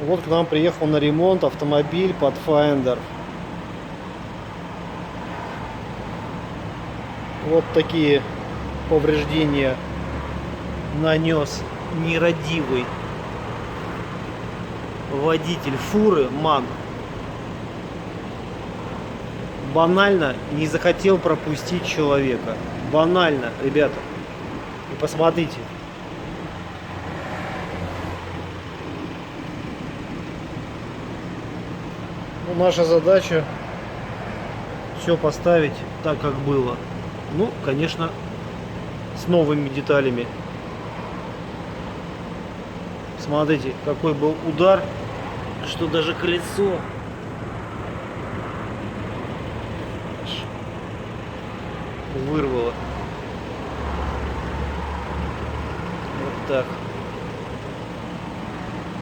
Вот к нам приехал на ремонт автомобиль Pathfinder. Вот такие повреждения нанес нерадивый водитель фуры МАН. Банально не захотел пропустить человека. Банально, ребята. И посмотрите. Ну, наша задача все поставить так, как было. Ну, конечно, с новыми деталями. Смотрите, какой был удар, что даже колесо вырвало. Вот так.